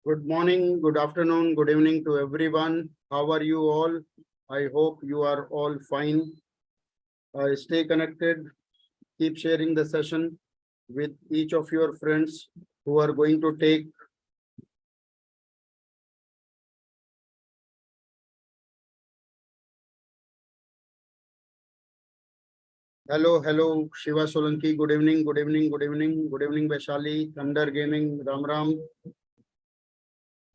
Good morning, good afternoon, good evening to everyone. How are you all? I hope you are all fine. Stay connected. Keep sharing the session with each of your friends who are going to take. Hello, Shiva Solanki. Good evening, good evening, good evening, good evening, Vaishali, Thunder Gaming, Ram.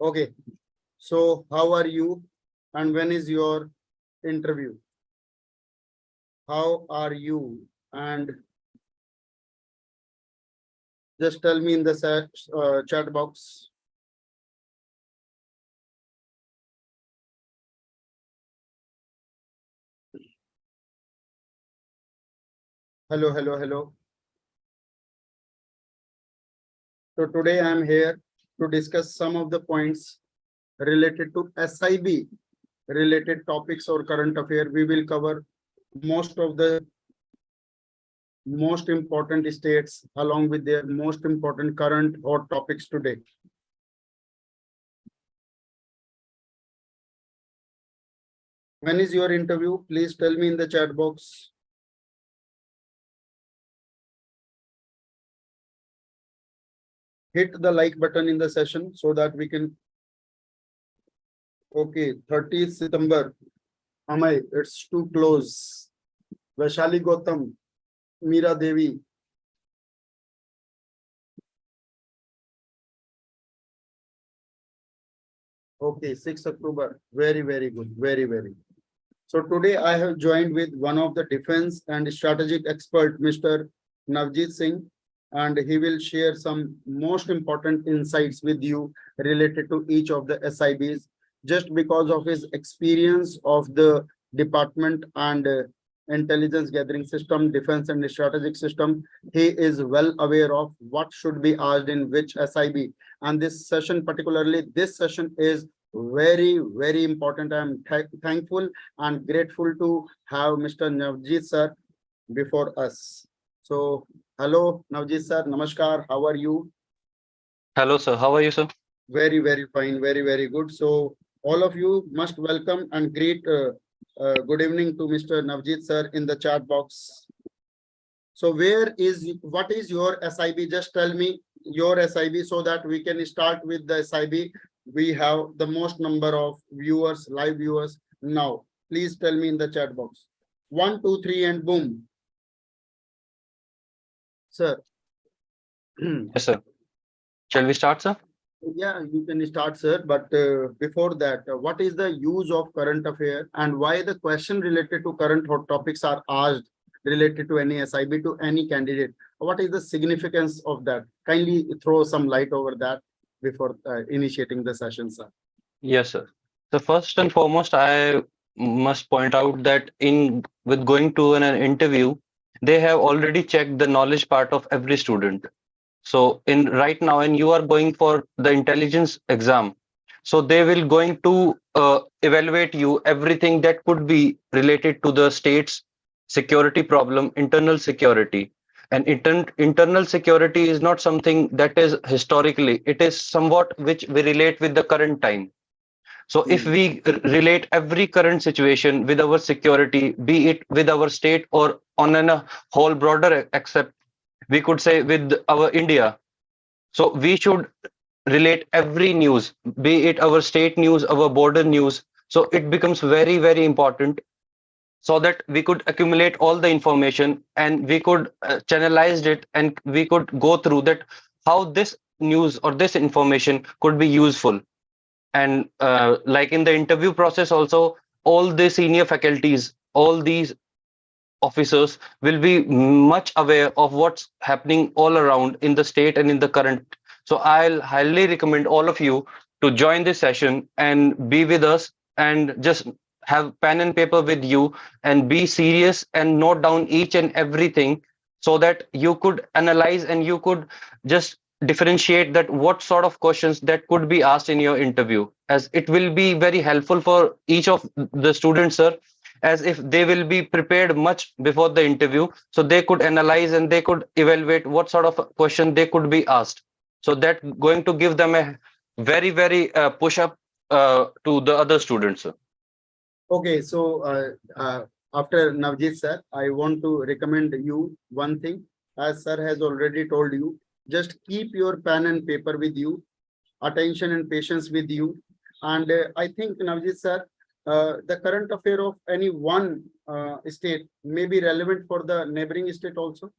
Okay, so how are you and when is your interview? How are you? And just tell me in the chat box. Hello. So today I am here to discuss some of the points related to SIB related topics or current affair. We will cover most of the most important states along with their most important current hot topics today. When is your interview? Please tell me in the chat box. Hit the like button in the session so that we can. Okay, 30th September. Amay, it's too close. Vaishali Gautam, Meera Devi. Okay, 6th October. Very good. Very. So today I have joined with one of the defense and strategic expert, Mr. Navjeet Singh, and he will share some most important insights with you related to each of the SIBs. Just because of his experience of the department and intelligence gathering system, defense and strategic system, he is well aware of what should be asked in which SIB. And this session, particularly this session, is very important. I am thankful and grateful to have Mr. Navjeet sir before us. So, hello Navjeet sir, namaskar. How are you? Hello, sir. How are you, sir? Very fine. Very good. So, all of you must welcome and greet good evening to Mr. Navjeet sir in the chat box. So, what is your SIB? Just tell me your SIB so that we can start with the SIB. We have the most number of viewers, live viewers now. Please tell me in the chat box. 1, 2, 3, and boom. Sir. Yes, sir. Shall we start, sir? Yeah, you can start, sir. But before that, what is the use of current affair and why the question related to current hot topics are asked related to any SIB to any candidate? What is the significance of that? Kindly throw some light over that before initiating the session, sir. Yes, sir. So first and foremost, I must point out that with going to an interview, they have already checked the knowledge part of every student. So in right now, and you are going for the intelligence exam, so they will going to evaluate you everything that could be related to the state's security problem, internal security. And internal security is not something that is historically, it is somewhat which we relate with the current time. So if we relate every current situation with our security, be it with our state or on a whole broader accept, we could say with our India. So we should relate every news, be it our state news, our border news. So it becomes very important so that we could accumulate all the information and we could channelize it and we could go through that how this news or this information could be useful. And like in the interview process also, all the senior faculties, all these officers will be much aware of what's happening all around in the state and in the current. So I'll highly recommend all of you to join this session and be with us and just have pen and paper with you and be serious and note down each and everything so that you could analyze and you could just differentiate that what sort of questions that could be asked in your interview, as it will be very helpful for each of the students, sir, as if they will be prepared much before the interview, so they could analyze and they could evaluate what sort of question they could be asked, so that going to give them a very push up to the other students, sir. Okay, so after Navjeet sir, I want to recommend you one thing. As sir has already told you, just keep your pen and paper with you, attention and patience with you. And I think Navjeet sir, the current affair of any one state may be relevant for the neighboring state also.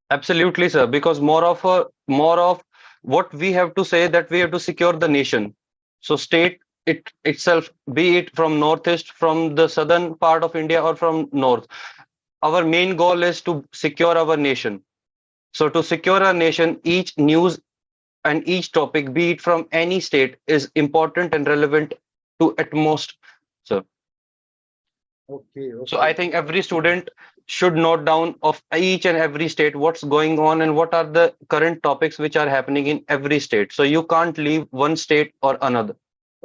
Absolutely, sir. Because more of what we have to say, that we have to secure the nation. So state it itself, be it from northeast, from the southern part of India, or from north, our main goal is to secure our nation. So to secure our nation, each news and each topic, be it from any state, is important and relevant to at most, sir. Okay, So I okay. think every student should note down of each and every state what's going on and what are the current topics which are happening in every state. So you can't leave one state or another.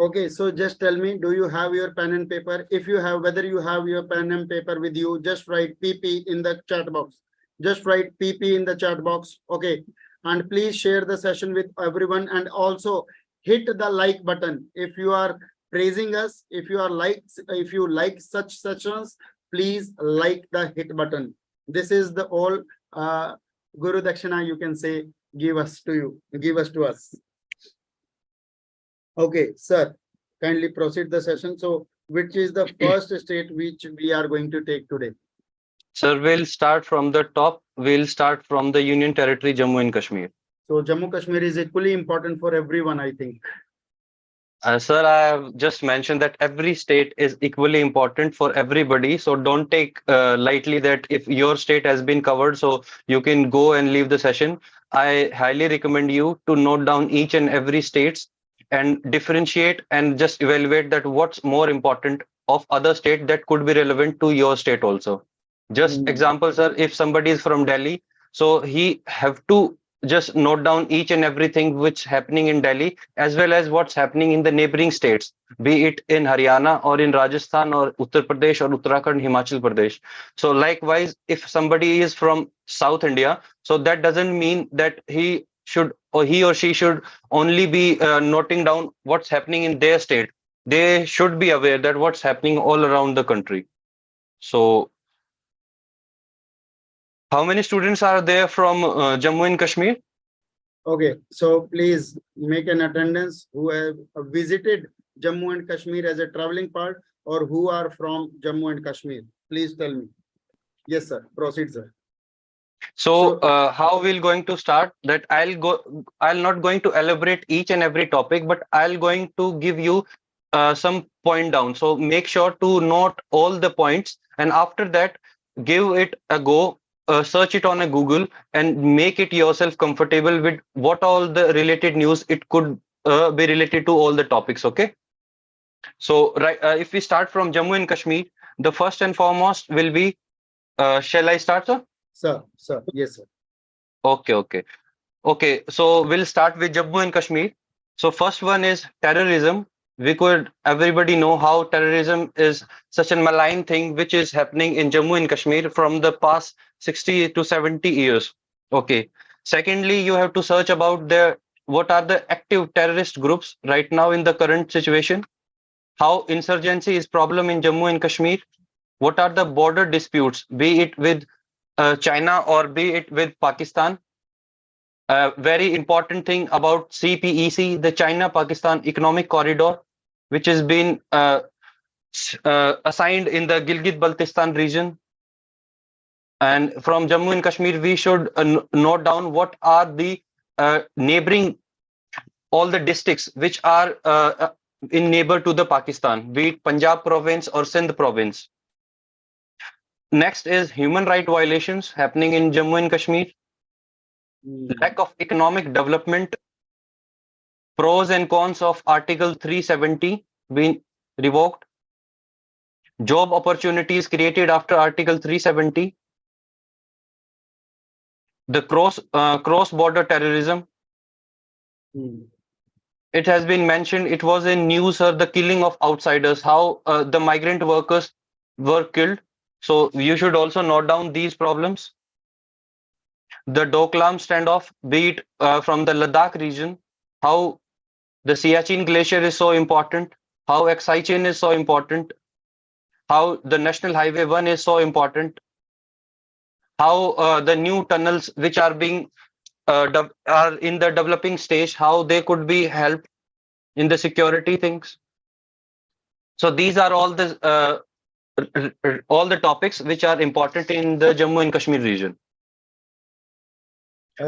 Okay, so just tell me, do you have your pen and paper? If you have, whether you have your pen and paper with you, just write PP in the chat box. Just write PP in the chat box. Okay. And please share the session with everyone, and also hit the like button. If you are praising us, if you like such sessions, please like the hit button. This is the all Guru Dakshina, you can say, give us to you, give us to us. Okay, sir, kindly proceed the session. So which is the first state which we are going to take today? Sir, we'll start from the top. We'll start from the Union Territory Jammu and Kashmir. So Jammu Kashmir is equally important for everyone, I think. Sir, I have just mentioned that every state is equally important for everybody. So don't take lightly that if your state has been covered, so you can go and leave the session. I highly recommend you to note down each and every states and differentiate and just evaluate that what's more important of other state that could be relevant to your state also. Just Hmm. example, sir, if somebody is from Delhi, so he have to just note down each and everything which happening in Delhi as well as what's happening in the neighboring states, be it in Haryana or in Rajasthan or Uttar Pradesh or Uttarakhand, Himachal Pradesh. So likewise, if somebody is from South India, so that doesn't mean that he should or he or she should only be noting down what's happening in their state. They should be aware that what's happening all around the country. So how many students are there from Jammu and Kashmir? Okay, so please make an attendance who have visited Jammu and Kashmir as a traveling part, or who are from Jammu and Kashmir. Please tell me. Yes, sir. Proceed, sir. So So, how we'll going to start that I'll not going to elaborate each and every topic, but I'll going to give you some point down. So make sure to note all the points, and after that give it a go, search it on a Google and make it yourself comfortable with what all the related news it could be related to all the topics. Okay. So right, if we start from Jammu and Kashmir, the first and foremost will be, shall I start, sir? sir, yes, sir. Okay. Okay, so we'll start with Jammu and Kashmir. So first one is terrorism. We could everybody know how terrorism is such a malign thing which is happening in Jammu and Kashmir from the past 60 to 70 years. Okay. Secondly, you have to search about the what are the active terrorist groups right now in the current situation, how insurgency is problem in Jammu and Kashmir, what are the border disputes, be it with China or be it with Pakistan. A very important thing about CPEC, the China-Pakistan Economic Corridor, which has been assigned in the Gilgit-Baltistan region. And from Jammu and Kashmir, we should note down what are the neighboring, all the districts which are in neighbor to the Pakistan, be it Punjab province or Sindh province. Next is human right violations happening in Jammu and Kashmir, Hmm. lack of economic development, pros and cons of Article 370 being revoked, job opportunities created after Article 370, the cross border terrorism. Hmm. It has been mentioned, it was in news, the killing of outsiders, how the migrant workers were killed. So you should also note down these problems. The Doklam standoff, be it from the Ladakh region, how the Siachen Glacier is so important, how Exaichen is so important, how the National Highway 1 is so important, how the new tunnels which are being are in the developing stage, how they could be helped in the security things. So these are all the topics which are important in the Jammu and Kashmir region.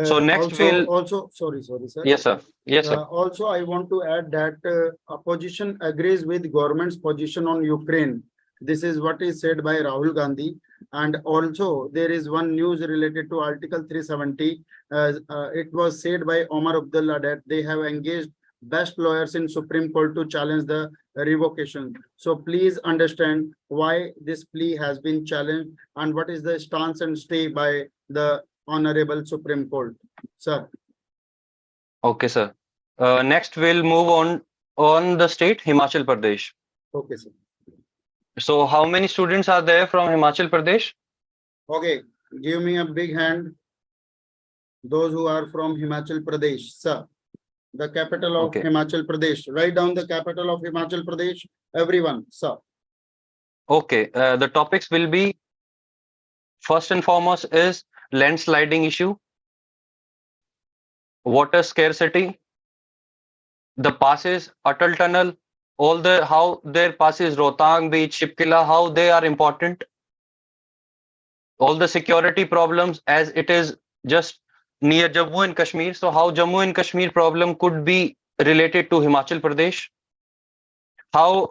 So next Sorry, sir. yes sir, yes sir. Also, I want to add that opposition agrees with government's position on Ukraine. This is what is said by Rahul Gandhi. And also, there is one news related to Article 370. It was said by Omar Abdullah that they have engaged best lawyers in Supreme Court to challenge the revocation. So please understand why this plea has been challenged and what is the stance and stay by the Honorable Supreme Court. Sir. Okay, sir. Next, we'll move on the state Himachal Pradesh. Okay, sir. So, how many students are there from Himachal Pradesh? Okay, give me a big hand. Those who are from Himachal Pradesh, sir. The capital of Himachal Pradesh. Write down the capital of Himachal Pradesh. Everyone, sir. Okay, the topics will be first and foremost is landsliding issue, water scarcity, the passes, Atal Tunnel, how their passes, Rohtang Beach, Shipkila, how they are important, all the security problems as it is just near Jammu and Kashmir. So how Jammu and Kashmir problem could be related to Himachal Pradesh, how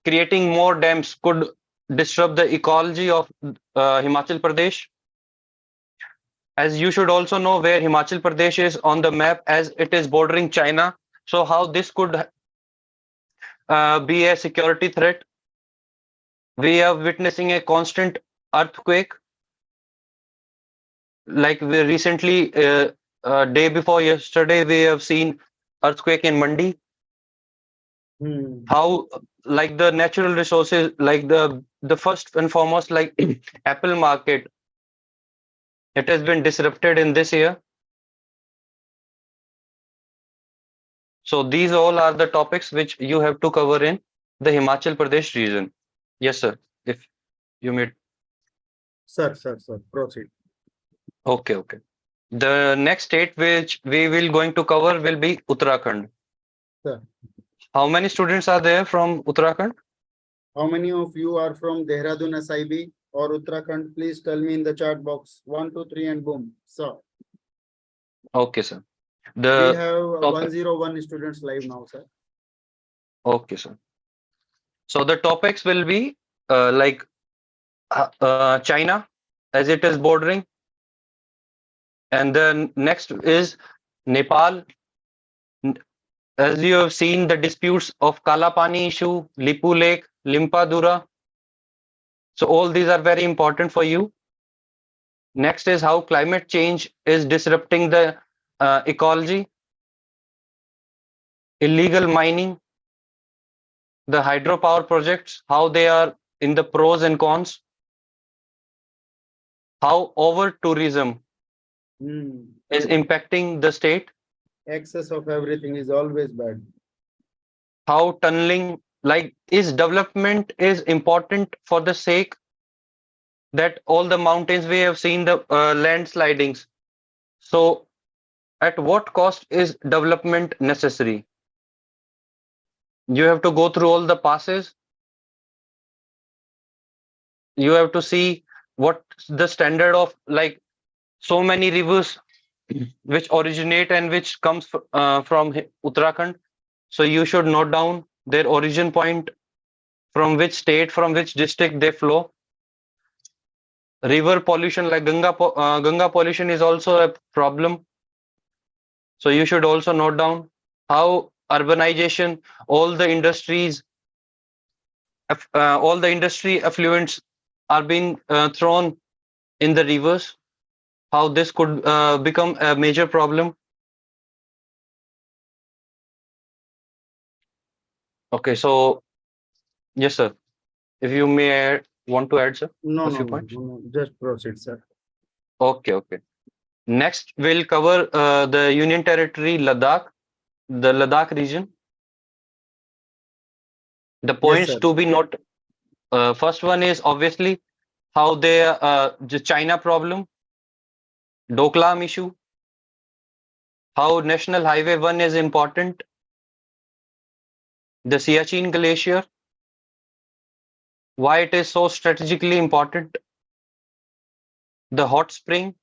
creating more dams could disrupt the ecology of Himachal Pradesh. As you should also know where Himachal Pradesh is on the map as it is bordering China. So how this could be a security threat. We are witnessing a constant earthquake. Like we recently, day before yesterday, we have seen earthquake in Mandi. How like the natural resources, like the first and foremost, like Apple market, it has been disrupted in this year. So these all are the topics which you have to cover in the Himachal Pradesh region. Yes, sir. If you may. Sir, proceed. Okay. The next state which we will going to cover will be Uttarakhand. Sir. How many students are there from Uttarakhand? How many of you are from Dehradun SIB or Uttarakhand? Please tell me in the chat box. 1, 2, 3 and boom. Sir. Okay, sir. We have 101 students live now, sir. Okay, sir. So the topics will be like China as it is bordering. And then next is Nepal. As you have seen the disputes of Kalapani issue, Lipu Lake, Limpadura. So all these are very important for you. Next is how climate change is disrupting the ecology, illegal mining, the hydropower projects, how they are in the pros and cons, how over tourism is impacting the state. Excess of everything is always bad. How tunneling, like is development is important for the sake that all the mountains we have seen the landslidings. So at what cost is development necessary? You have to go through all the passes. You have to see what the standard of like so many rivers which originate and which comes from Uttarakhand. So you should note down their origin point, from which state, from which district they flow. River pollution like Ganga pollution is also a problem. So you should also note down how urbanization, all the industries, all the industry effluents are being thrown in the rivers, how this could become a major problem. Okay, so yes, sir. If you may want to add, sir, No, a few points. No, just proceed, sir. Okay. Next, we'll cover the Union Territory Ladakh. the Ladakh region. The Yes, points sir. to be noted. First one is obviously how the China problem, Doklam issue, how National Highway 1 is important, the Siachen Glacier, why it is so strategically important, the hot spring,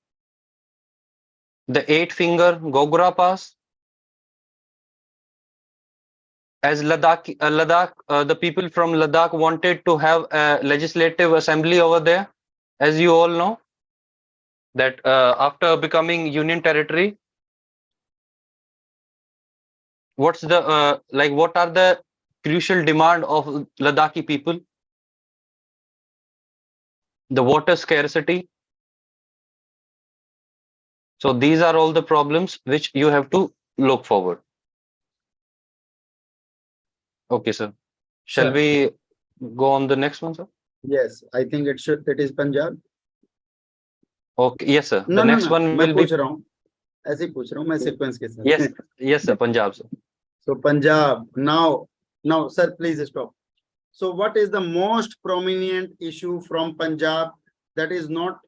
the eight-finger Gogura Pass. As the people from Ladakh wanted to have a legislative assembly over there, as you all know, that after becoming union territory, what are the crucial demand of Ladakhi people? The water scarcity. So these are all the problems which you have to look forward. Okay, sir. Shall Sir. we go on the next one, sir? Yes, I think it is Punjab. Okay, yes, sir. The No, no, next no. one मैं will be पूछ रहा हूँ. ऐसे ही पूछ रहा हूँ मैं sequence के साथ. yes, yes, sir. Punjab, sir. So Punjab now, sir, please stop. So what is the most prominent issue from Punjab that is not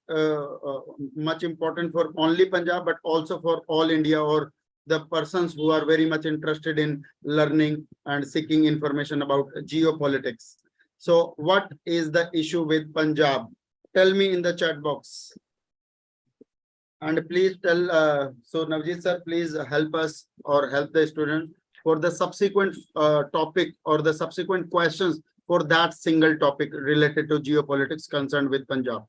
much important for only Punjab, but also for all India or the persons who are very much interested in learning and seeking information about geopolitics? So what is the issue with Punjab? Tell me in the chat box. And please tell, so Navjeet sir, please help us or help the student for the subsequent topic or the subsequent questions for that single topic related to geopolitics concerned with Punjab.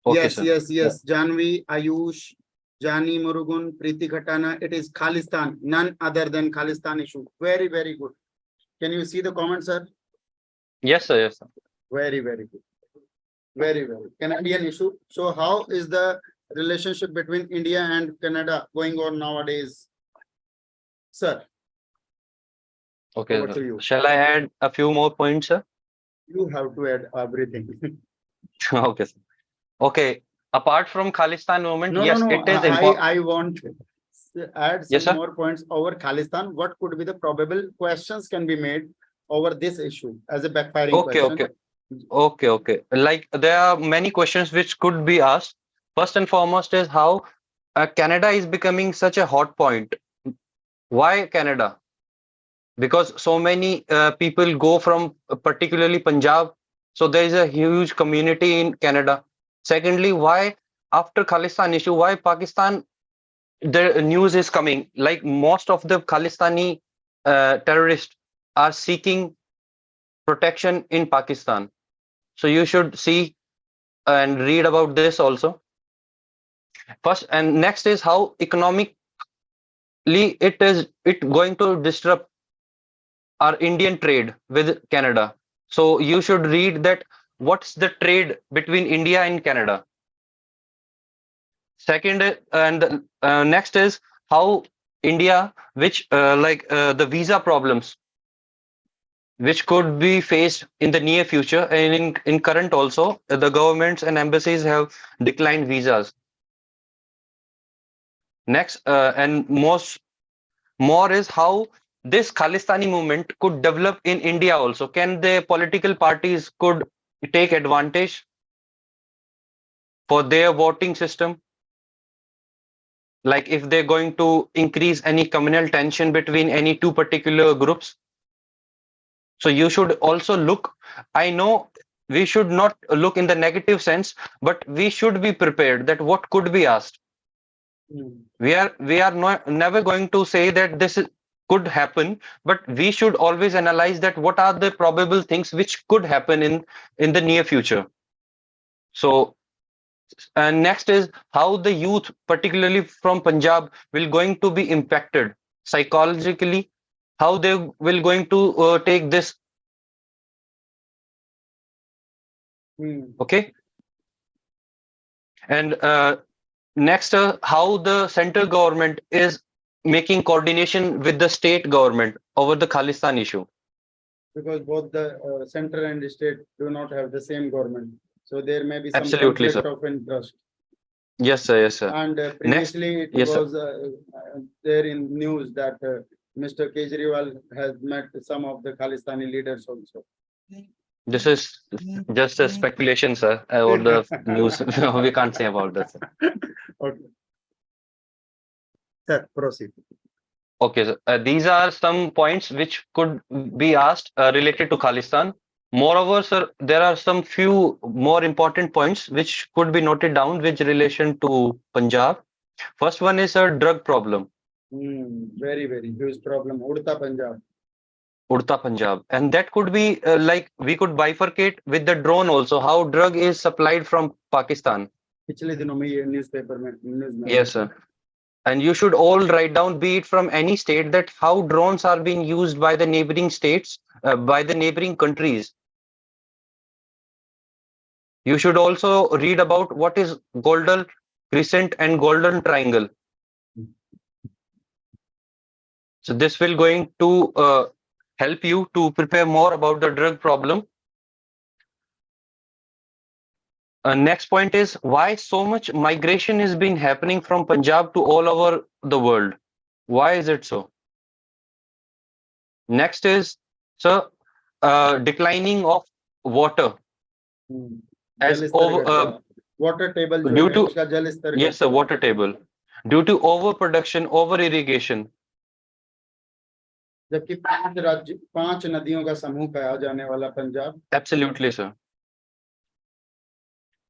Okay, Yes, sir. yes. Janvi, Ayush, Jani Murugun, Preeti Khatana. It is Khalistan, none other than Khalistan issue. Very, very good. Can you see the comment, sir? Yes, sir. Yes, sir. Very, very good. Very, very Canadian issue. So how is the relationship between India and Canada going on nowadays? Sir, Okay, over sir. to you. Shall I add a few more points, sir? You have to add everything. Okay, sir. Okay. Apart from Khalistan movement, No, yes, no. it is important. I want to add Yes, some sir. more points over Khalistan. What could be the probable questions can be made over this issue as a backfiring Okay, question? okay. Like there are many questions which could be asked. First and foremost is how Canada is becoming such a hot point. Why Canada? Because so many people go from particularly Punjab. So there is a huge community in Canada. Secondly, why after Khalistan issue, why Pakistan, the news is coming like most of the Khalistani terrorists are seeking protection in Pakistan. So you should see and read about this also. First and next is how economically it going to disrupt our Indian trade with Canada. So you should read that what's the trade between India and Canada. Second and next is how India, which the visa problems, which could be faced in the near future and in current also, the governments and embassies have declined visas. Next and more is how this Khalistani movement could develop in India also. Can the political parties could take advantage for their voting system? Like if they're going to increase any communal tension between any two particular groups. So you should also look, I know we should not look in the negative sense, but we should be prepared that what could be asked. We are never going to say that could happen, but we should always analyze that what are the probable things which could happen in the near future. So and next is how the youth, particularly from Punjab, will going to be impacted psychologically, how they will going to take this. Okay. And next, how the central government is making coordination with the state government over the Khalistan issue. Because both the center and state do not have the same government. So there may be some Absolutely, conflict sir. of interest. Yes, sir. Yes, sir. And Next, previously it yes, sir. was there in news that Mr. Kejriwal has met some of the Khalistani leaders also. This is just a speculation, sir, or the news. We can't say about that, sir. Okay. Sir, proceed. Okay, sir. These are some points which could be asked related to Khalistan. Moreover, sir, there are some few more important points which could be noted down with relation to Punjab. First one is a drug problem, Very, very huge problem. Udta Punjab. Urta Punjab, and that could be like we could bifurcate with the drone also. How drug is supplied from Pakistan. पिछले दिनों में ये newspaper में news में Yes, sir. And you should all write down, be it from any state, that how drones are being used by the neighboring states, by the neighboring countries. You should also read about what is golden crescent and golden triangle. So this will going to help you to prepare more about the drug problem. Next point is why so much migration is been happening from Punjab to all over the world. Why is it so? Next is, sir, declining of water as जल स्तर over घट रहा water table जो due है to उसका जल स्तर yes, sir, water table due to overproduction, over irrigation. जबकि 5 राज्य 5 नदियों का समूह कहा जाने वाला Punjab. Absolutely, sir.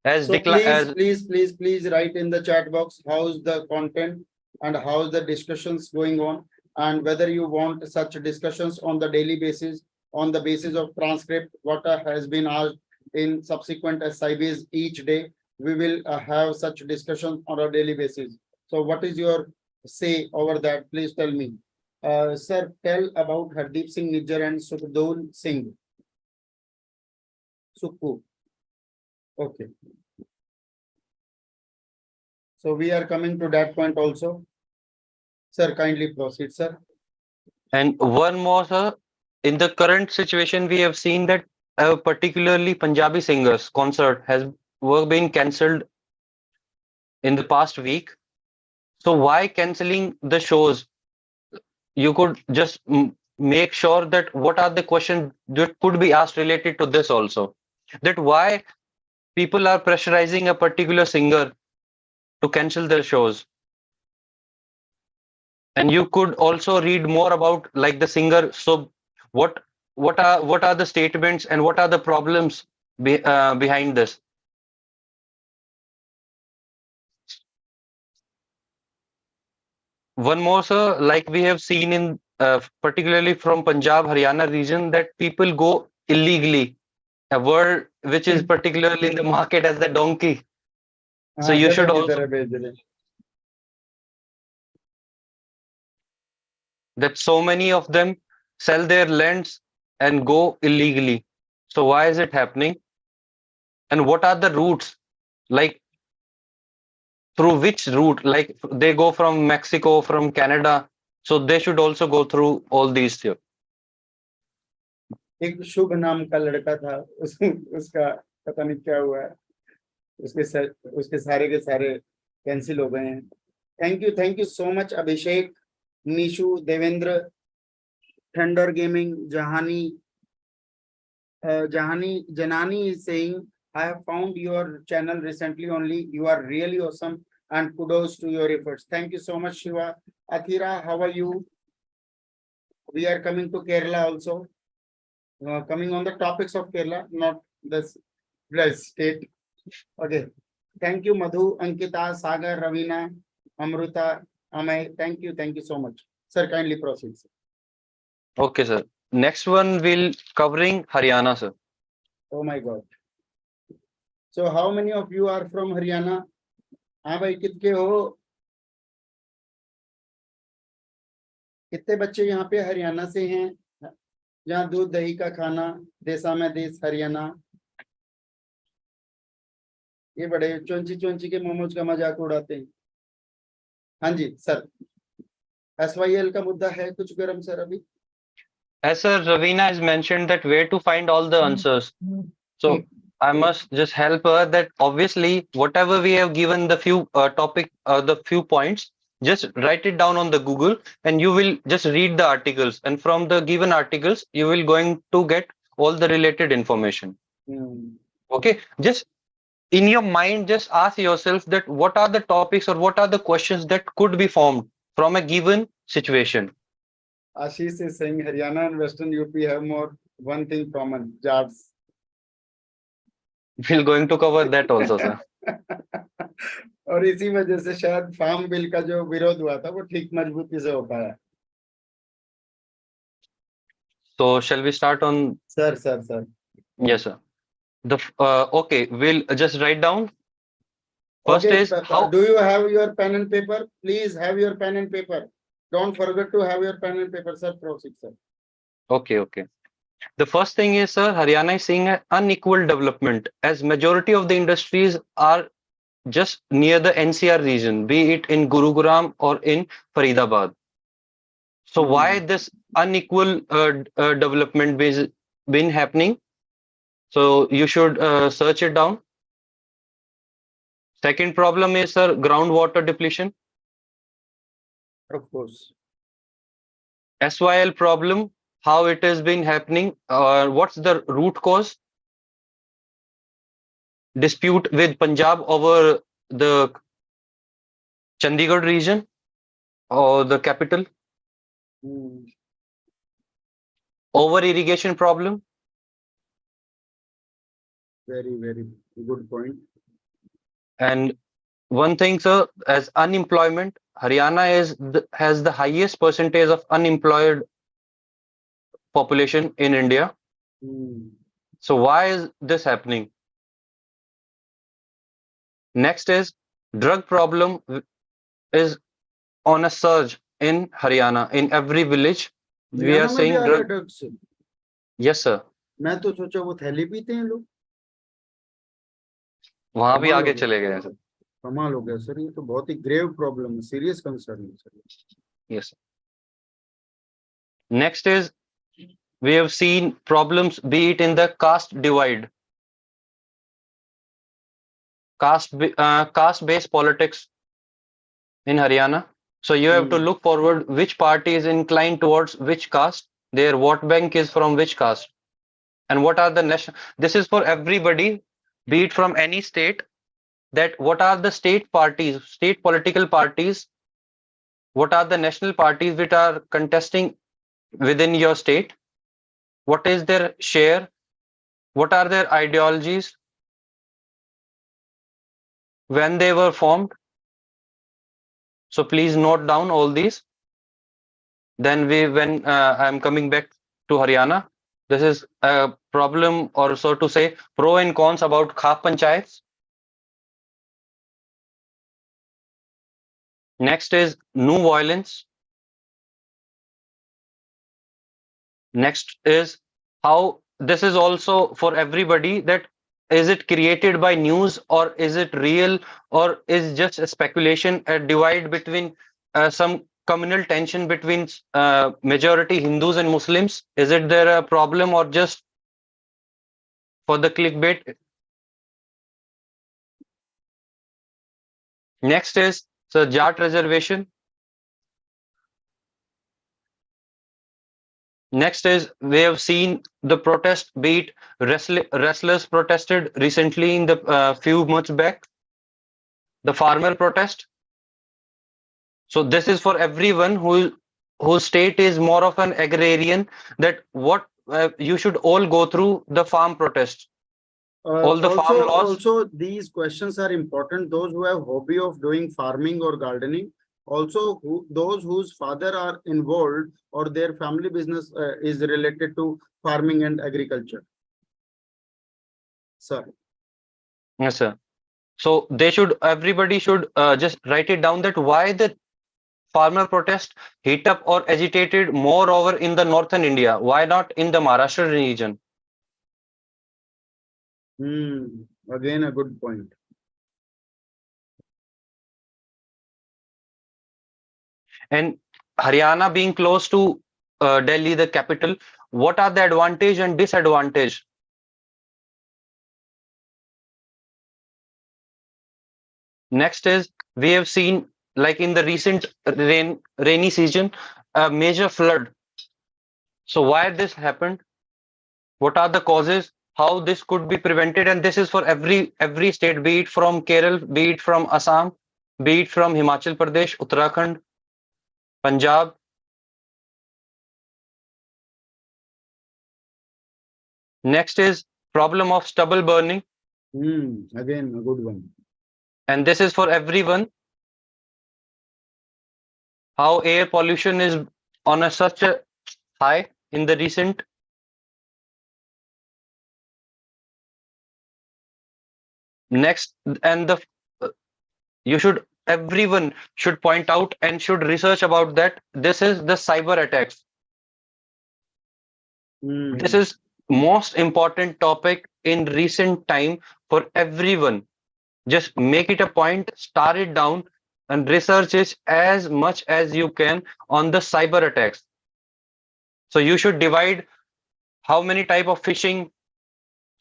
As So decline please write in the chat box how's the content and how's the discussions going on, and whether you want such discussions on the daily basis, on the basis of transcript, what has been asked in subsequent SIBs each day. We will have such discussions on a daily basis. So what is your say over that? Please tell me. Sir, tell about Hardeep Singh Nijjar and Sukhdev Singh. Sukhu. Okay. So we are coming to that point also. Sir, kindly proceed, sir. and one more, sir. In the current situation, we have seen that particularly Punjabi singers concert has been cancelled in the past week. So why cancelling the shows? You could just make sure that what are the questions that could be asked related to this also. That why people are pressurizing a particular singer to cancel their shows. And you could also read more about like the singer. So what are the statements and what are the problems behind this? One more, sir, like we have seen in particularly from Punjab, Haryana region, that people go illegally, a word which is particularly in the market as the donkey. So you should also that so many of them sell their lands and go illegally. So why is it happening? And what are the routes? Like through which route? Like they go from Mexico, from Canada. So they should also go through all these here. एक शुभ नाम का लड़का था उसका पता नहीं क्या हुआ है उसके सारे के सारे कैंसिल हो गए हैं. Thank you so much Abhishek, Nishu, Devendra, thunder gaming, Janani is saying, I have found your channel recently only. You are really awesome and kudos to your efforts. Thank you so much, Shiva. Athira, how are you? We are coming to Kerala also. Coming on the topics of Kerala, not this blessed state. Okay. Thank you, Madhu, Ankita, Sagar, Ravina, Amruta, Amay. Thank you so much. Sir, kindly proceed. Okay, sir. Next one will covering Haryana, sir. Oh my God. So how many of you are from Haryana? हाँ भाई कितने हो? कितने बच्चे यहाँ पे हरियाणा से हैं? जहाँ दूध दही का खाना, देसा में देश हरियाणा. ये बड़े चोंची के मोमोज का मजाक उड़ाते हैं. हाँ जी सर. SYL का मुद्दा है कुछ गरम सर अभी. As Sir Ravina has mentioned that where to find all the answers. So I must just help her that obviously whatever we have given the few the few points, just write it down on the Google and you will just read the articles. And from the given articles, you will going to get all the related information. Hmm. Okay. Just in your mind, just ask yourself that what are the topics or what are the questions that could be formed from a given situation. Ashish is saying Haryana and Western UP have more one thing common, jars. We're going to cover that also, sir. और इसी वजह से शायद farm bill का जो विरोध हुआ था वो ठीक मजबूती से हो पाया. So shall we start on? Sir. Yes, sir. Okay, we'll just write down. First Okay, is how. do you have your pen and paper? Please have your pen and paper. Don't forget to have your pen and paper, sir. Proceed, sir. Okay. The first thing is, sir, Haryana is seeing an unequal development as majority of the industries are just near the NCR region, be it in Gurugram or in Faridabad. So why this unequal development been happening? So you should search it down. Second problem is, sir, groundwater depletion. Of course. SYL problem, how it has been happening, what's the root cause? Dispute with Punjab over the Chandigarh region or the capital. Over irrigation problem. Very good point. And one thing, sir, as unemployment, Haryana has the highest percentage of unemployed population in India. So why is this happening? Next is drug problem is on a surge in Haryana. In every village, we are seeing drug. Yes, sir. मैं तो सोचा वो थैली पीते हैं लोग. वहां भी आगे चले गए हैं सर. कमाल हो गया सर, ये तो बहुत ही ग्रेव प्रॉब्लम है, सीरियस कंसर्न है sir. Yes. Next is we have seen problems, be it in the caste divide, caste-based politics in Haryana. So you have to look forward which party is inclined towards which caste, their vote bank is from which caste, and what are the national. This is for everybody, be it from any state. That what are the state parties, state political parties, what are the national parties which are contesting within your state, what is their share, what are their ideologies, when they were formed. So please note down all these. Then when I'm coming back to Haryana, this is a problem, or so to say, pro and cons about khap panchayats. Next is no violence. Next is how this is also for everybody, that is it created by news or is it real, or is just a speculation, a divide between some communal tension between majority Hindus and Muslims. Is it there a problem or just for the clickbait? Next is the Jat reservation. Next is we have seen the protest, be it wrestlers protested recently in the few months back, the farmer protest. So this is for everyone whose state is more of an agrarian, that what you should all go through the farm protest. All the farm laws. Also, these questions are important. Those who have hobby of doing farming or gardening, also those whose father are involved or their family business is related to farming and agriculture. Sir. Yes, sir. So everybody should just write it down, that why the farmer protest heat up or agitated more over in the northern India. Why not in the Maharashtra region? Again, a good point. And Haryana being close to Delhi, the capital, what are the advantage and disadvantage? Next is we have seen, like in the recent rainy season, a major flood. So why this happened? What are the causes? How this could be prevented? And this is for every state, be it from Kerala, be it from Assam, be it from Himachal Pradesh, Uttarakhand, Punjab. Next is problem of stubble burning, Again, a good one. and this is for everyone. How air pollution is on a such a high in the recent. Next, and the you should everyone should point out and should research about that. This is the cyber attacks. This is most important topic in recent time for everyone. Just make it a point, star it down, and research it as much as you can on the cyber attacks. So you should divide how many type of phishing,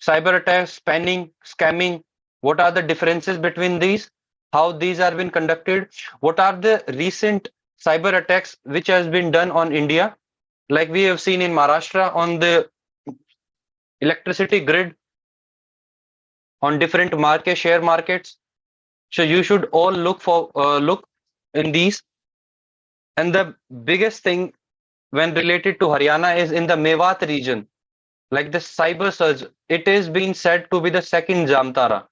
cyber attacks, spamming, scamming. What are the differences between these? How these are being conducted? What are the recent cyber attacks which has been done on India? Like we have seen in Maharashtra on the electricity grid, on different market share markets. So you should all look in these. And the biggest thing when related to Haryana is in the Mewat region, like the cyber surge. It is being said to be the second Jamtara.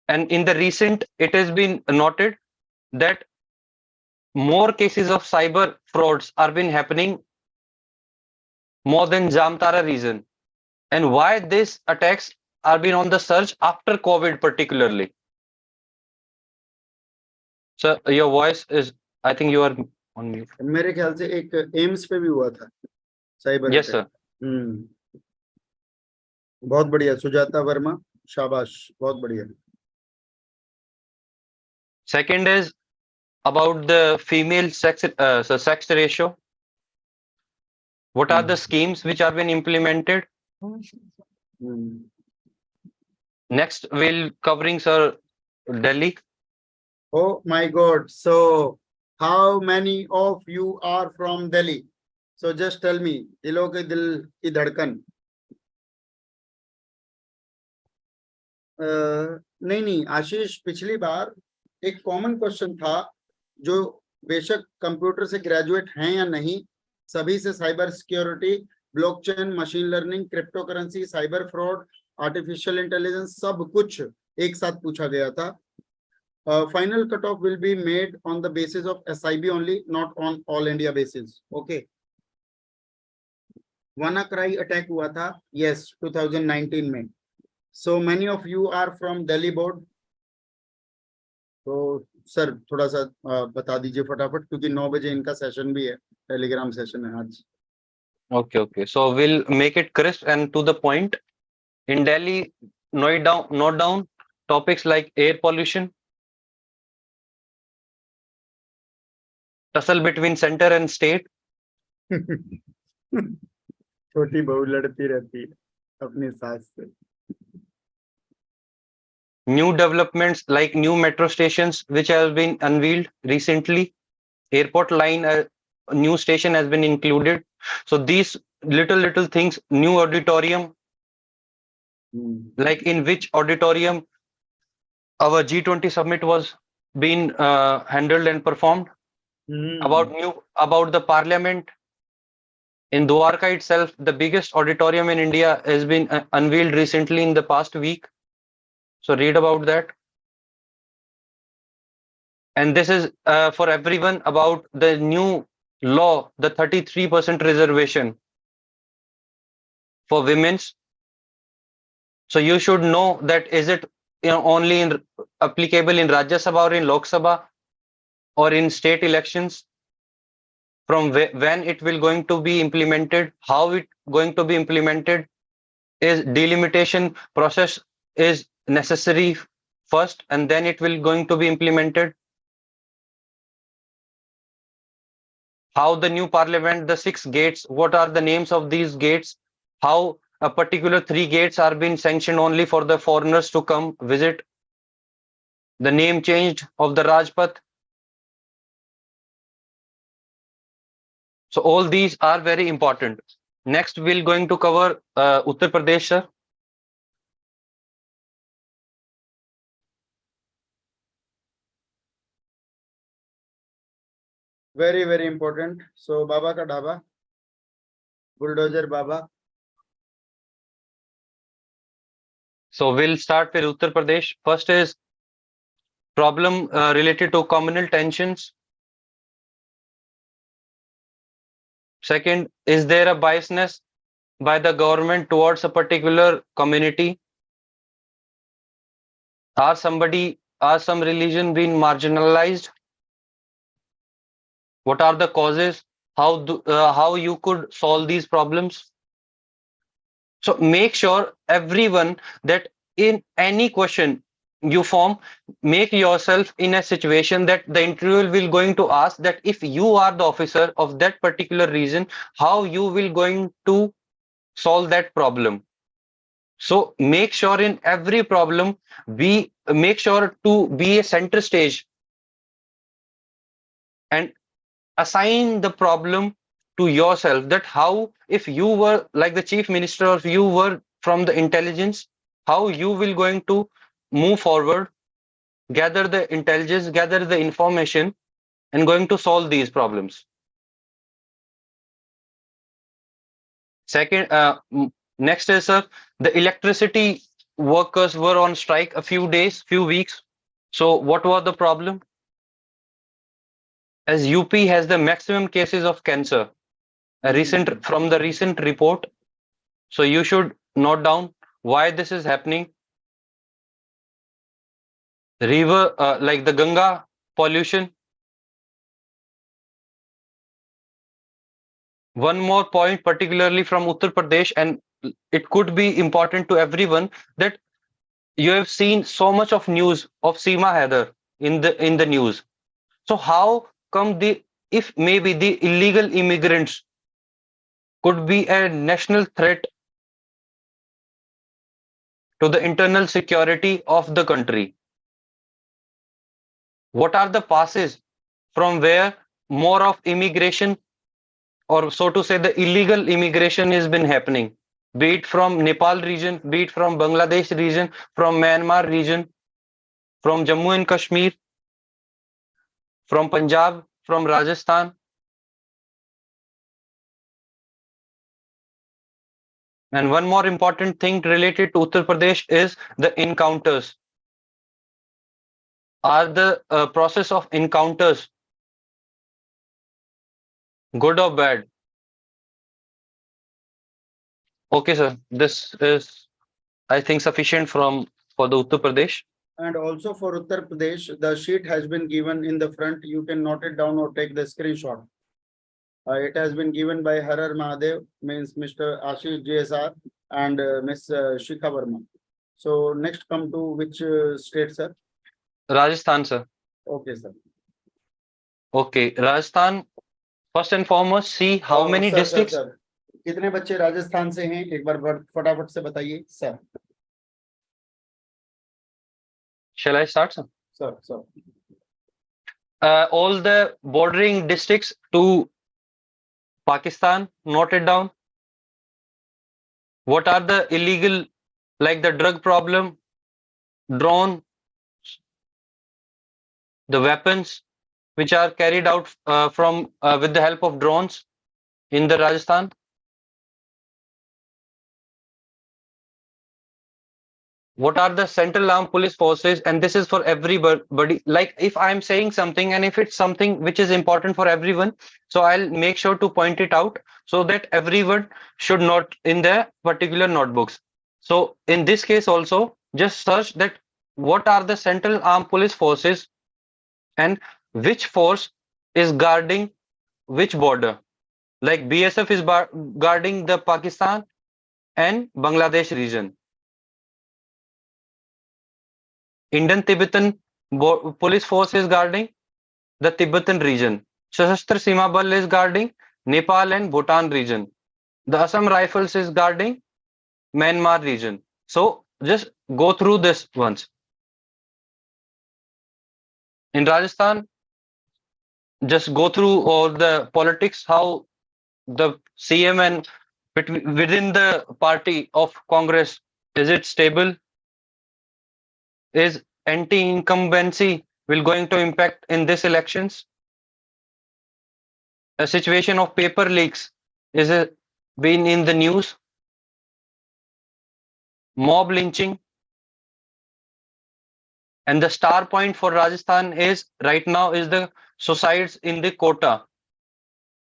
And in the recent, it has been noted that more cases of cyber frauds are been happening more than Jamtara region. And why these attacks are being on the surge after COVID particularly. So your voice is, I think you are on mute. मेरे ख्याल से एक AIIMS पे भी हुआ था cyber Yes, attack. sir. बहुत बढ़िया सुजाता वर्मा, शाबाश, बहुत बढ़िया। Second is about the female sex ratio. What are the schemes which are being implemented? Next, we'll covering sir Delhi. Oh my God! So, how many of you are from Delhi? So just tell me, दिलों के दिल की धड़कन। नहीं आशीष, पिछली बार एक common question था जो बेशक कंप्यूटर से ग्रेजुएट हैं या नहीं, सभी से cyber security, blockchain, machine learning, crypto currency, cyber fraud, artificial intelligence, सब कुछ एक साथ पूछा गया था। Final cutoff will be made on the basis of SIB only, not on all India basis. Okay. WannaCry attack हुआ था, yes, 2019 में. So many of you are from Delhi board. तो सर थोड़ा सा बता दीजिए फटाफट, क्योंकि 9 बजे इनका सेशन भी है, टेलीग्राम सेशन है आज। Okay. So we'll make it crisp and to the point. In Delhi, note down topics like air pollution, tussle between center and state, छोटी बहू लड़ती रहती है अपनी सास से। new developments like new metro stations which have been unveiled recently, airport line, new station has been included. So these little things, new auditorium, like in which auditorium our G20 summit was being handled and performed. About the parliament in Dwarka itself, the biggest auditorium in India has been unveiled recently in the past week. So read about that. And this is for everyone about the new law, the 33% reservation for women's. So you should know that is it only in applicable in Rajya Sabha or in Lok Sabha or in state elections, from when it will going to be implemented, how it going to be implemented, is delimitation process is necessary first and then it will going to be implemented. How the new parliament, the 6 gates, what are the names of these gates, how a particular 3 gates are being sanctioned only for the foreigners to come visit. The name changed of the Rajpath. So all these are very important. Next, we're going to cover Uttar Pradesh, sir. Very, very important. So Baba ka dhaba, bulldozer Baba. So we'll start with Uttar Pradesh. First is problem related to communal tensions. Second, is there a biasness by the government towards a particular community? Are some religion being marginalized? What are the causes? How you could solve these problems? So make sure everyone that in any question you form, make yourself in a situation that the interviewer will going to ask that if you are the officer of that particular region, how you will going to solve that problem. So make sure in every problem, make sure to be a center stage and assign the problem to yourself, that how, if you were like the chief minister or if you were from the intelligence, how you will going to move forward, gather the intelligence, gather the information, and going to solve these problems. Second, next is the electricity workers were on strike a few weeks. So what was the problem? As UP has the maximum cases of cancer, from the recent report. So you should note down why this is happening. River, like the Ganga pollution. One more point, particularly from Uttar Pradesh, and it could be important to everyone, that you have seen so much of news of Seema Heather in the news. So how come if maybe the illegal immigrants could be a national threat to the internal security of the country? What are the passes from where more of immigration, or so to say the illegal immigration, has been happening, be it from Nepal region, be it from Bangladesh region, from Myanmar region, from Jammu and Kashmir, from Punjab, from Rajasthan. And one more important thing related to Uttar Pradesh is the encounters. Are the process of encounters good or bad? Okay, sir. This is, I think, sufficient for the Uttar Pradesh. And also for Uttar Pradesh, the sheet has been given in the front. You can note it down or take the screenshot. It has been given by Harar Mahadev, means Mr. Acio GSR, and Ms. Shikha Verma. So next come to which state, sir? Rajasthan, sir. Okay, sir. Okay, Rajasthan. First and foremost, see how many districts. Sir. कितने बच्चे राजस्थान से हैं, एक बार फटाफट से बताइए, sir. Shall I start, sir? Sir. All the bordering districts to Pakistan, noted down. What are the illegal, like the drug problem, drone, the weapons which are carried out from with the help of drones in the Rajasthan? What are the central armed police forces? And this is for everybody. Like if I'm saying something and if it's something which is important for everyone, so I'll make sure to point it out so that everyone should note in their particular notebooks. So in this case also, just search that what are the central armed police forces and which force is guarding which border. Like BSF is guarding the Pakistan and Bangladesh region. Indian Tibetan police force is guarding the Tibetan region. Sashastra Seema Bal is guarding Nepal and Bhutan region. The Assam Rifles is guarding Myanmar region. So just go through this once. In Rajasthan, just go through all the politics, how the CM and within the party of Congress, is it stable? Is anti-incumbency will going to impact in this elections? A situation of paper leaks is it been in the news? Mob lynching, and the star point for Rajasthan is right now is the suicides in the quota.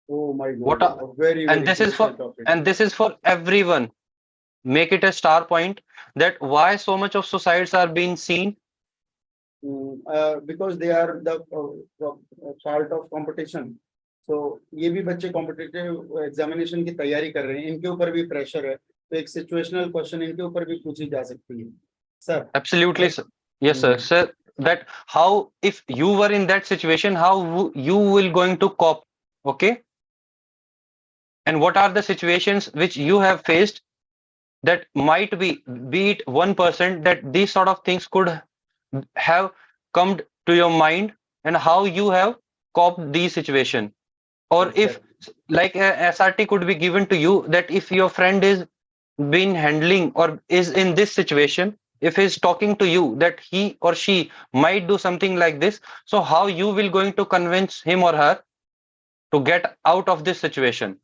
Oh my What God, are, a very, and very this is crucial for topic. and this is for everyone. Make it a star point that why so much of suicides are being seen. Because they are the part of competition. So ये भी बच्चे competitive examination की तैयारी कर रहे हैं, इनके ऊपर भी प्रेशर है, तो एक सिचुएशनल क्वेश्चन इनके ऊपर भी पूछी जा सकती है sir. Absolutely, sir. Yes, sir. Sir, that how if you were in that situation, how you will going to cope? Okay, and what are the situations which you have faced that might be it 1% that these sort of things could have come to your mind, and how you have coped these situation, or if like a SRT could be given to you that if your friend is been handling or is in this situation, if he's talking to you that he or she might do something like this, so how you will going to convince him or her to get out of this situation.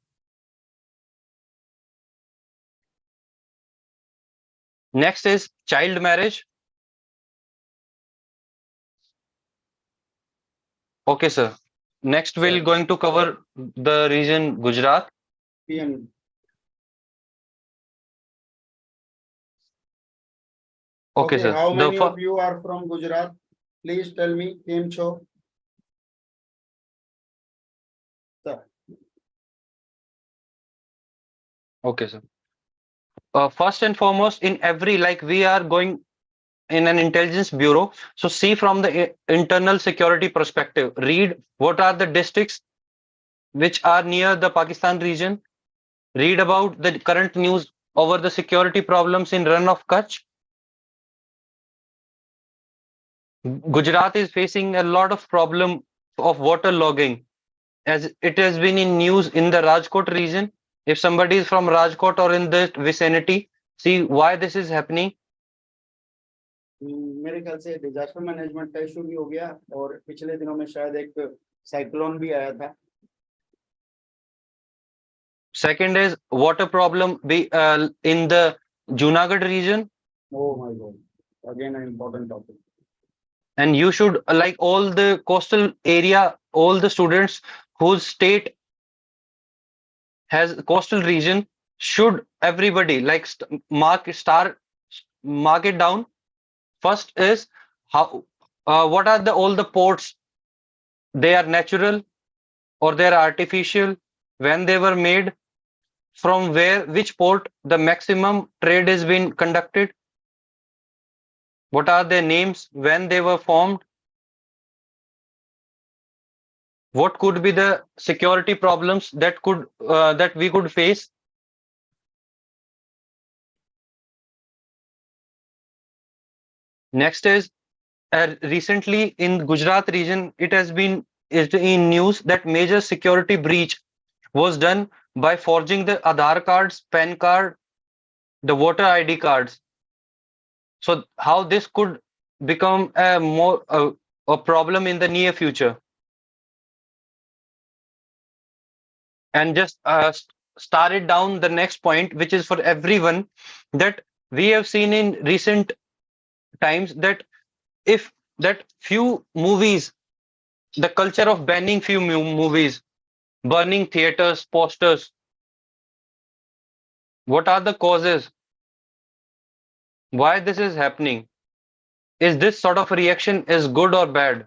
Next is child marriage. Okay, sir. Next we're Sir. going to cover the region Gujarat. PM. Okay, Okay, sir. how many of you are from Gujarat? Please tell me. Kim Cho. Sir. Okay, sir. First and foremost, in every like we are going in an intelligence bureau, so see from the internal security perspective. Read what are the districts which are near the Pakistan region. Read about the current news over the security problems in Run of Kutch. Gujarat is facing a lot of problem of water logging, as it has been in news in the Rajkot region. If somebody is from Rajkot or in the vicinity, see why this is happening. मेरे ख्याल से disaster management का issue भी हो गया, और पिछले दिनों में शायद एक साइक्लोन भी आया था. Second is water problem be in the Junagadh region. Oh my God, again an important topic. And you should like all the coastal area, all the students whose state has coastal region, should everybody like mark it down. First is how what are the all the ports, they are natural or they are artificial, when they were made, from where which port the maximum trade has been conducted, what are their names, when they were formed, what could be the security problems that could that we could face. Next is recently in Gujarat region, it has been is in news that major security breach was done by forging the Aadhaar cards, PAN card, the voter ID cards. So how this could become a more a problem in the near future. And just start it down the next point, which is for everyone, that we have seen in recent times that if that few movies, the culture of banning few movies, burning theaters, posters, what are the causes, why this is happening, is this sort of reaction is good or bad?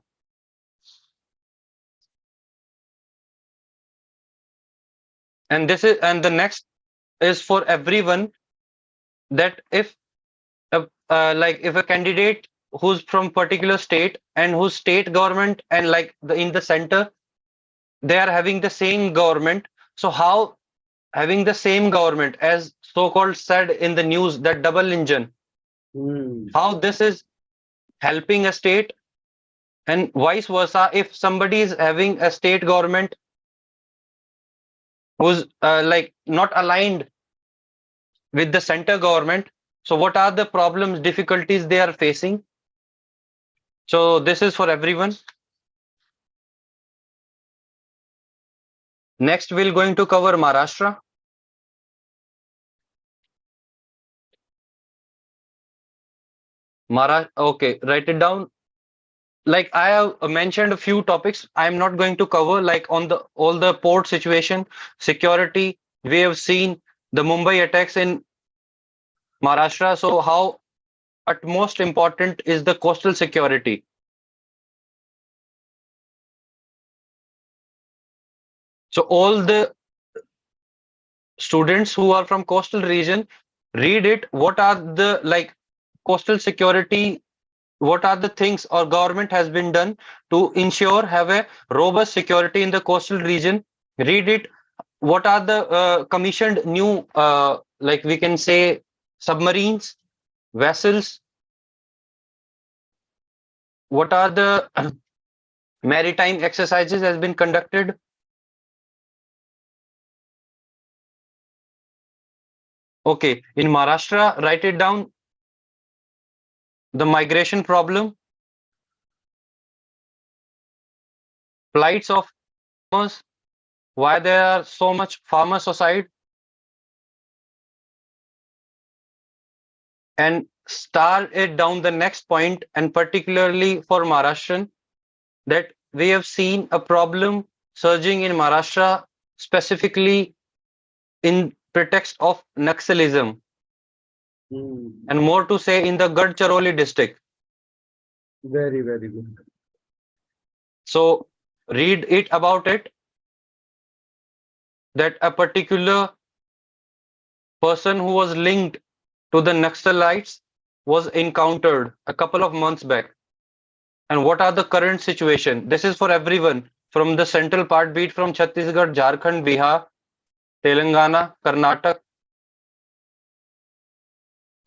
And this is, and the next is for everyone, that if like if a candidate who's from particular state and whose state government and like in the center they are having the same government, so how having the same government as so-called said in the news, that double engine, how this is helping a state, and vice versa, if somebody is having a state government who's like not aligned with the center government, so what are the problems, difficulties they are facing? So this is for everyone. Next, we're going to cover Maharashtra. Okay, write it down. Like I have mentioned a few topics, I'm not going to cover, like on the all the port situation, security. We have seen the Mumbai attacks in Maharashtra. So how at most important is the coastal security. So all the students who are from coastal region, read it. What are the like coastal security? What are the things our government has been done to ensure have a robust security in the coastal region? Read it. What are the commissioned new like we can say submarines, vessels? What are the maritime exercises has been conducted? Okay, in Maharashtra, write it down. The migration problem, plights of farmers, why there are so much farmer suicide, and star it down the next point, and particularly for Maharashtrian, that we have seen a problem surging in Maharashtra, specifically in pretext of Naxalism, and more to say in the Gadchiroli district. Very, very good. So read it about it, that a particular person who was linked to the Naxalites was encountered a couple of months back. And what are the current situation? This is for everyone from the central part, be it from Chhattisgarh, Jharkhand, Bihar, Telangana, Karnataka.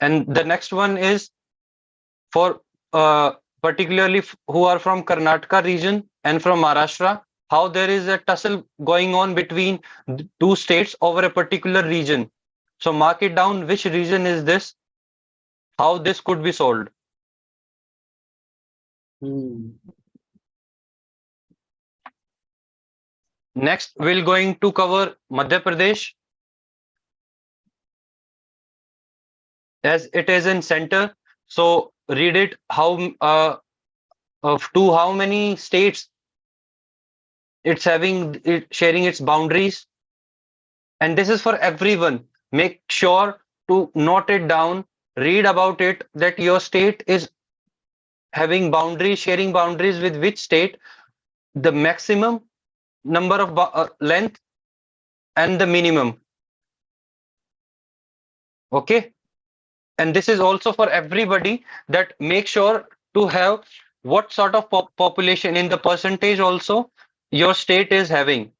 And the next one is for particularly who are from Karnataka region and from Maharashtra, how there is a tussle going on between two states over a particular region. So mark it down, which region is this, how this could be solved. Next, we're going to cover Madhya Pradesh, as it is in center. So read it, how of to how many states it's having, it sharing its boundaries. And this is for everyone. Make sure to note it down, read about it, that your state is having boundaries, sharing boundaries with which state, the maximum number of length and the minimum. Okay. And this is also for everybody, that make sure to have what sort of population in the percentage also your state is having,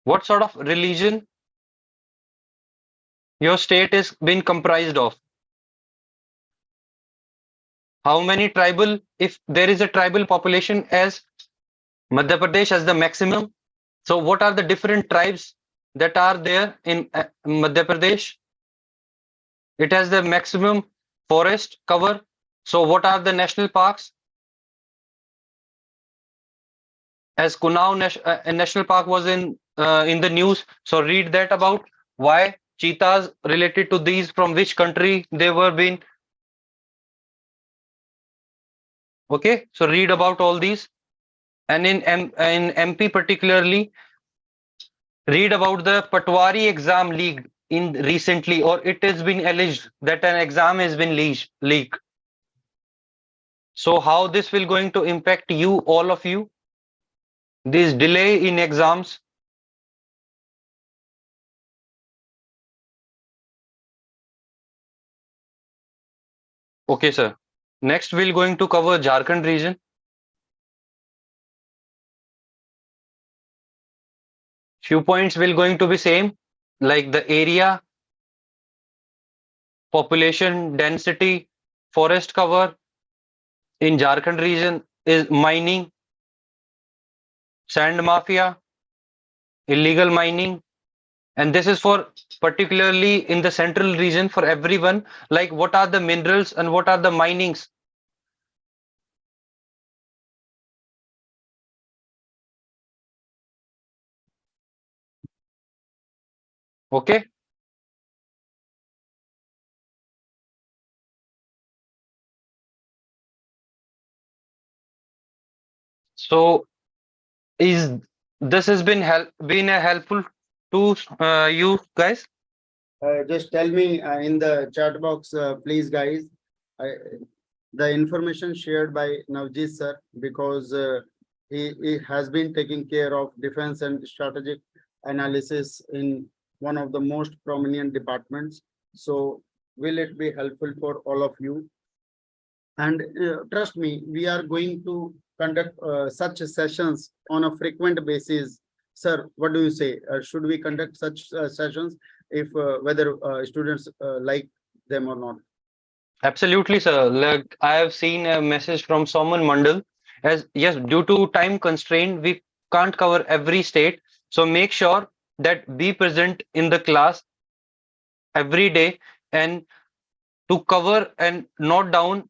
what sort of religion your state is being comprised of, how many tribal, if there is a tribal population as Madhya Pradesh as the maximum, so what are the different tribes that are there in Madhya Pradesh? It has the maximum forest cover. So what are the national parks? As Kunao National Park was in the news. So read that about why cheetahs related to these, from which country they were being. Okay, so read about all these. And in MP particularly, read about the Patwari exam leaked in recently, or it has been alleged that an exam has been leaked. So how this will going to impact you, all of you? This delay in exams. Okay, sir. Next, we're going to cover Jharkhand region. Few points will going to be same. like the area, population density, forest cover in Jharkhand region, is mining, sand mafia, illegal mining, and this is for particularly in the central region for everyone, like what are the minerals and what are the minings. Okay, so is this has been a helpful to you guys? Just tell me in the chat box, please, guys. The information shared by Navjeet sir, because he has been taking care of defense and strategic analysis in one of the most prominent departments. So will it be helpful for all of you? And trust me, we are going to conduct such sessions on a frequent basis. Sir, what do you say? Should we conduct such sessions if whether students like them or not? Absolutely, sir. Like I have seen a message from Soman Mandal as yes, due to time constraint, we can't cover every state. So make sure that be present in the class every day and to cover and note down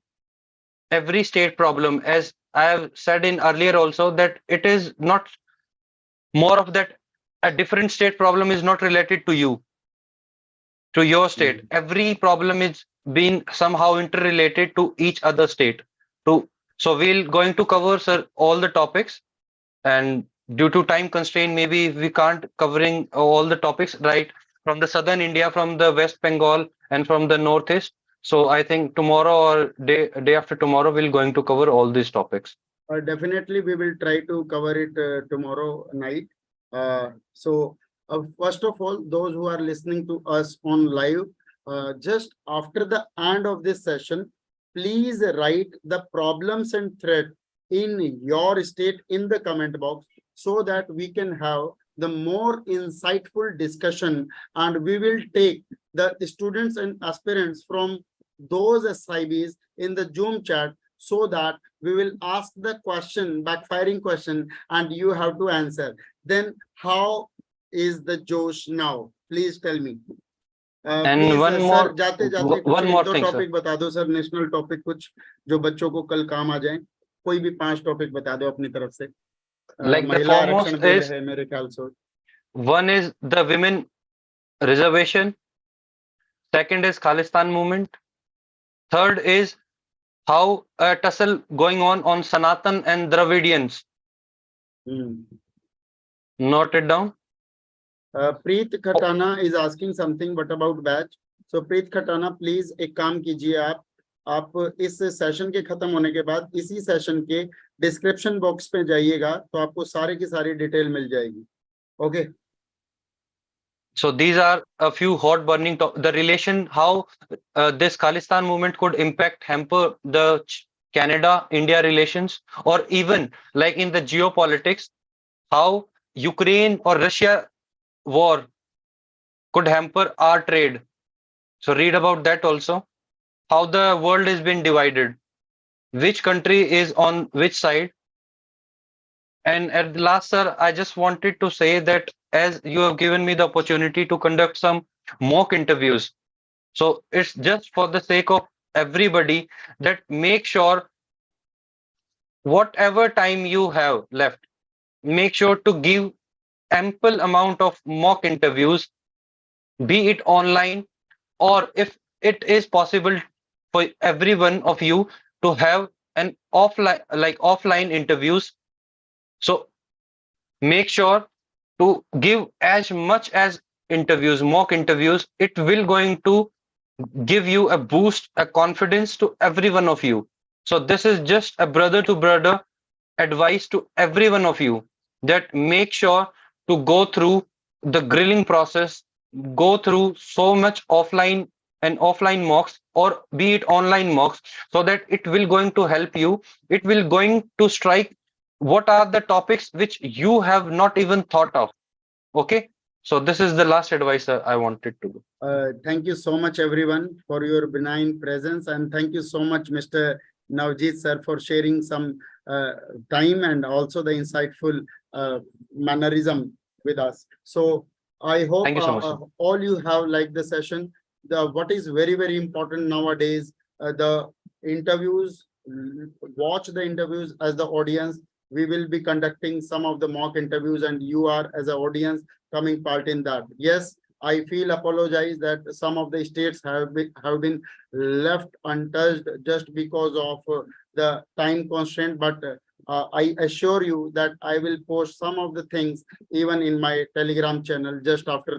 every state problem. As I have said in earlier also that it is not more of that a different state problem is not related to your state. Mm. Every problem is being somehow interrelated to each other state. To so we're going to cover sir all the topics, and due to time constraint, maybe we can't covering all the topics right from the southern India, from the West Bengal, and from the northeast. So I think tomorrow or day after tomorrow we're going to cover all these topics. Definitely, we will try to cover it tomorrow night. First of all, those who are listening to us on live, just after the end of this session, please write the problems and threat in your state in the comment box so that we can have the more insightful discussion, and we will take the students and aspirants from those SIBs in the Zoom chat so that we will ask the question, backfiring question, and you have to answer. Then how is the Josh now? Please tell me. And please sir जाते जाते कुछ one एक more दो thing, sir. Topic बता दो sir, national topic कुछ जो बच्चों को कल काम आ जाए. कोई भी 5 टॉपिक बता दो अपनी तरफ से. Like the महिला foremost आरक्षण बिल is है मेरे ख्याल से. one is the women reservation, second is Khalistan movement, third is how a tussle going on Sanatan and Dravidians. Note it down. Preet Khatana is asking something, what about batch? So Preet Khatana, please एक काम कीजिए आप इस session के खत्म होने के बाद इसी सेशन के डिस्क्रिप्शन बॉक्स पे जाइएगा तो आपको सारे की सारी डिटेल मिल जाएगी. Okay. So these are a few hot burning the relation how this Khalistan movement could impact hamper the Canada India relations, or even like in the geopolitics how Ukraine or Russia war could hamper our trade. So read about that also, how the world has been divided, which country is on which side. And at the last, sir, I just wanted to say that as you have given me the opportunity to conduct some mock interviews, so it's just for the sake of everybody that make sure whatever time you have left, make sure to give ample amount of mock interviews, be it online, or if it is possible for every one of you to have an offline interviews. So make sure to give as much as interviews, mock interviews. It will going to give you a boost, a confidence to every one of you. So this is just a brother to brother advice to every one of you, that make sure to go through the grilling process, go through so much offline and offline mocks, or be it online mocks, so that it will going to help you. It will going to strike what are the topics which you have not even thought of. Okay, So this is the last advice I wanted to do. Thank you so much, everyone, for your benign presence, and thank you so much, Mr. Navjeet sir, for sharing some time and also the insightful mannerism with us. So I hope Thank you so much, sir. all you have liked the session. The what is very important nowadays, the interviews. Watch the interviews as the audience. We will be conducting some of the mock interviews, and you are as an audience coming part in that. Yes, I feel apologize that some of the states have been left untouched just because of the time constraint. But I assure you that I will post some of the things even in my Telegram channel just after